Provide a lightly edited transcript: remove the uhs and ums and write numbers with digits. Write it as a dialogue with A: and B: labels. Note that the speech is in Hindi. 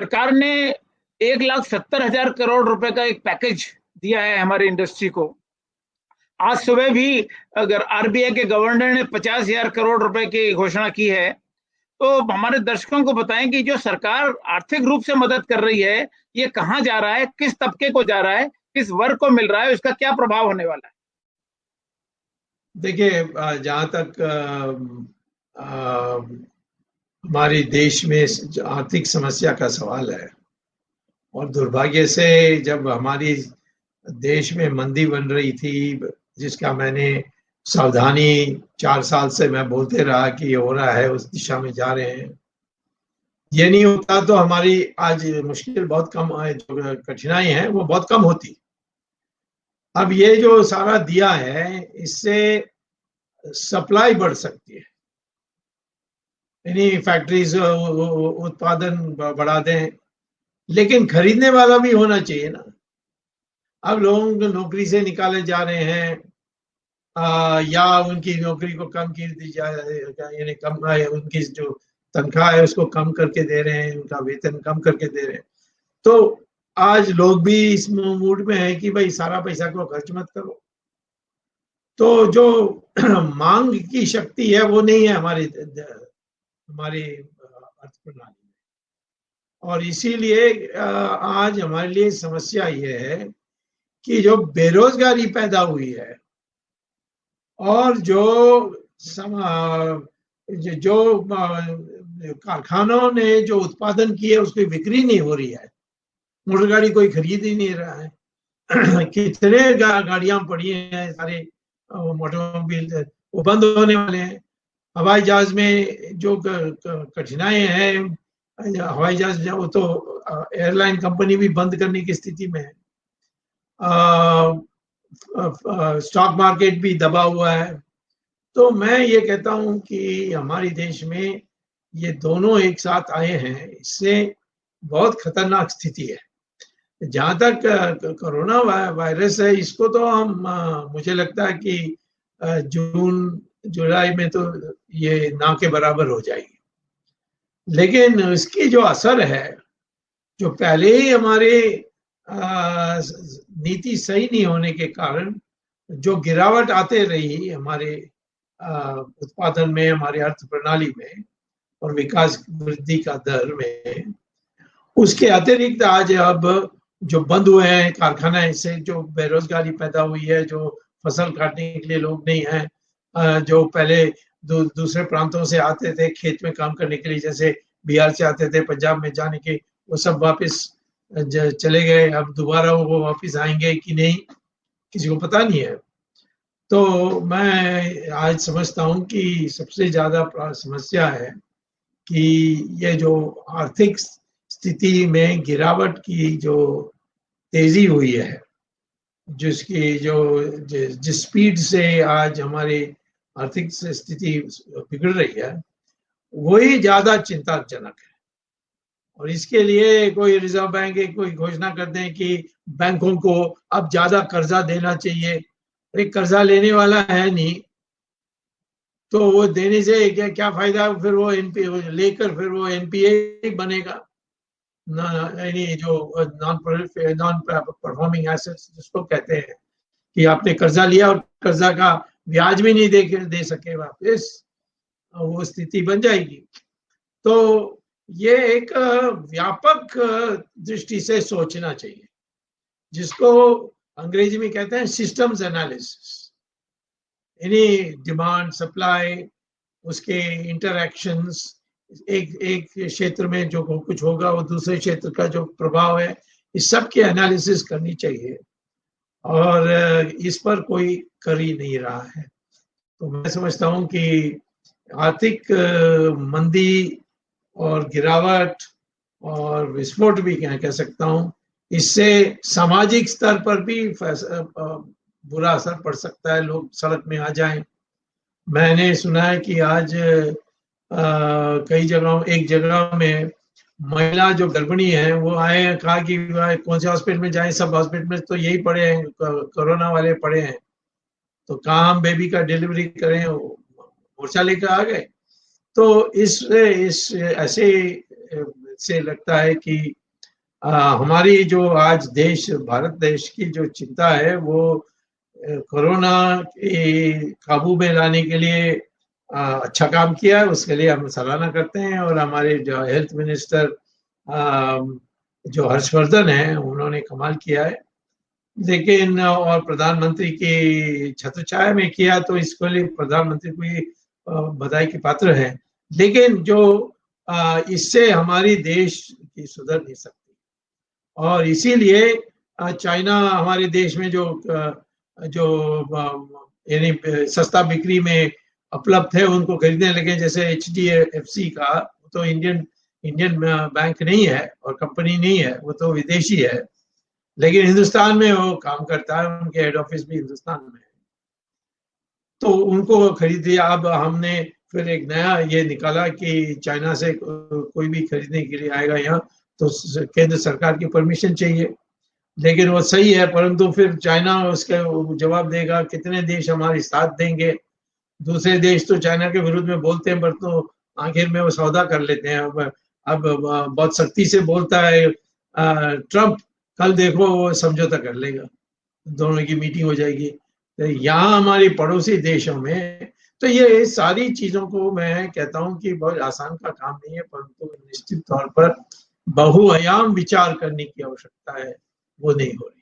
A: सरकार ने 1,70,000 करोड़ रुपए का एक पैकेज दिया है हमारी इंडस्ट्री को। आज सुबह भी अगर आरबीआई के गवर्नर ने 50,000 करोड़ रुपए की घोषणा की है, तो हमारे दर्शकों को बताएं कि जो सरकार आर्थिक रूप से मदद कर रही है, ये कहाँ जा रहा है, किस तबके को जा रहा है, किस वर्ग को मिल रहा है, इसका क्या प्रभाव होने वाला है।
B: देखिए, जहाँ तक हमारे देश में आर्थिक समस्या का सवाल है, और दुर्भाग्य से जब हमारी देश में मंदी बन रही थी, जिसका मैंने सावधानी 4 साल से मैं बोलते रहा कि ये हो रहा है, उस दिशा में जा रहे हैं, ये नहीं होता तो हमारी आज मुश्किल बहुत कम, जो कठिनाई है वो बहुत कम होती। अब ये जो सारा दिया है, इससे सप्लाई बढ़ सकती है, यानी फैक्ट्रीज उत्पादन बढ़ा दें, लेकिन खरीदने वाला भी होना चाहिए ना। अब लोग नौकरी से निकाले जा रहे हैं, या उनकी नौकरी को कम कर दी जा रही है, यानी कम, उनकी जो तनख्वाह है उसको कम करके दे रहे हैं, उनका वेतन कम करके दे रहे हैं। तो आज लोग भी इस मूड में है कि भाई सारा पैसा को खर्च मत करो। तो जो मांग की शक्ति है वो नहीं है हमारी अर्थ प्रणाली में, और इसीलिए आज हमारे लिए समस्या ये है कि जो बेरोजगारी पैदा हुई है, और जो कारखानों ने जो उत्पादन किए उसकी बिक्री नहीं हो रही है, मोटर गाड़ी कोई खरीद ही नहीं रहा है। कितने गाड़ियां पड़ी हैं, सारे ऑटोमोबाइल वो बंद होने वाले हैं। हवाई जहाज में जो कठिनाई है, हवाई जहाज वो तो एयरलाइन कंपनी भी बंद करने की स्थिति में है। स्टॉक मार्केट भी दबा हुआ है। तो मैं ये कहता हूं कि हमारे देश में ये दोनों एक साथ आए हैं, इससे बहुत खतरनाक स्थिति है। जहां तक कोरोना वायरस है, इसको तो हम मुझे लगता है कि जून जुलाई में तो ये ना के बराबर हो जाएगी, लेकिन इसकी जो असर है, जो पहले ही हमारे नीति सही नहीं होने के कारण जो गिरावट आते रही हमारे उत्पादन में, हमारे अर्थ प्रणाली में और विकास वृद्धि का दर में, उसके अतिरिक्त आज अब जो बंद हुए हैं कारखाना, इससे जो बेरोजगारी पैदा हुई है, जो फसल काटने के लिए लोग नहीं हैं, जो पहले दूसरे प्रांतों से आते थे खेत में काम करने के लिए, जैसे बिहार से आते थे पंजाब में जाने के, वो सब वापस चले गए। अब दोबारा वो वापस आएंगे कि नहीं, किसी को पता नहीं है। तो मैं आज समझता हूँ कि सबसे ज्यादा समस्या है कि ये जो आर्थिक स्थिति में गिरावट की जो तेजी हुई है, जिसकी जिस स्पीड से आज हमारी आर्थिक स्थिति बिगड़ रही है, वही ज्यादा चिंताजनक है। और इसके लिए कोई रिजर्व बैंक कोई घोषणा कर दें कि बैंकों को अब ज्यादा कर्जा देना चाहिए, अरे कर्जा लेने वाला है नहीं तो वो देने से क्या फायदा, फिर वो एनपीए लेकर फिर वो एनपीए बनेगा, यानी जो नॉन परफॉर्मिंग एसेट्स जिसको कहते हैं, कि आपने कर्जा लिया और कर्जा का ब्याज भी नहीं दे सके वापस, वो स्थिति बन जाएगी। तो ये एक व्यापक दृष्टि से सोचना चाहिए, जिसको अंग्रेजी में कहते हैं सिस्टम्स एनालिसिस, यानी डिमांड सप्लाई, उसके इंटरैक्शंस, एक क्षेत्र में जो कुछ होगा वो दूसरे क्षेत्र का जो प्रभाव है, इस सब की एनालिसिस करनी चाहिए, और इस पर कोई कर ही नहीं रहा है। तो मैं समझता हूँ कि आर्थिक मंदी और गिरावट और विस्फोट भी कह सकता हूँ, इससे सामाजिक स्तर पर भी बुरा असर पड़ सकता है, लोग सड़क में आ जाएं। मैंने सुना है कि आज कई जगहों, एक जगह में महिला जो गर्भिणी है वो आए, कहा कि कौन से हॉस्पिटल में जाएं, सब हॉस्पिटल में तो यही पड़े हैं, कोरोना वाले पड़े हैं, तो कहाँ हम बेबी का डिलीवरी करें, मोर्चा लेकर आ गए। तो इस ऐसे से लगता है कि हमारी जो आज देश भारत देश की जो चिंता है वो कोरोना के काबू में लाने के लिए अच्छा काम किया है, उसके लिए हम सराहना करते हैं। और हमारे जो हेल्थ मिनिस्टर जो हर्षवर्धन है उन्होंने कमाल किया है, लेकिन और प्रधानमंत्री की छत्रछाया में किया, तो इसके लिए प्रधानमंत्री को ही बधाई के पात्र है। लेकिन जो इससे हमारी देश की सुधर नहीं सकती, और इसीलिए चाइना हमारे देश में जो यानी सस्ता बिक्री में उपलब्ध है उनको खरीदने लगे, जैसे HDFC का, तो इंडियन बैंक नहीं है और कंपनी नहीं है, वो तो विदेशी है, लेकिन हिंदुस्तान में वो काम करता है, उनके हेड ऑफिस भी हिंदुस्तान में है, तो उनको खरीद लिया। अब हमने फिर एक नया ये निकाला कि चाइना से कोई भी खरीदने के लिए आएगा यहाँ तो केंद्र सरकार की परमिशन चाहिए, लेकिन वो सही है, परंतु फिर चाइना उसके जवाब देगा कितने देश हमारे साथ देंगे। दूसरे देश तो चाइना के विरुद्ध में बोलते हैं, पर तो आखिर में वो सौदा कर लेते हैं। अब बहुत सख्ती से बोलता है ट्रम्प, कल देखो वो समझौता कर लेगा, दोनों की मीटिंग हो जाएगी। तो यहाँ हमारे पड़ोसी देशों में तो ये सारी चीजों को मैं कहता हूँ कि बहुत आसान का काम नहीं है, परंतु निश्चित तौर पर बहुआयाम विचार करने की आवश्यकता है, वो नहीं हो रही।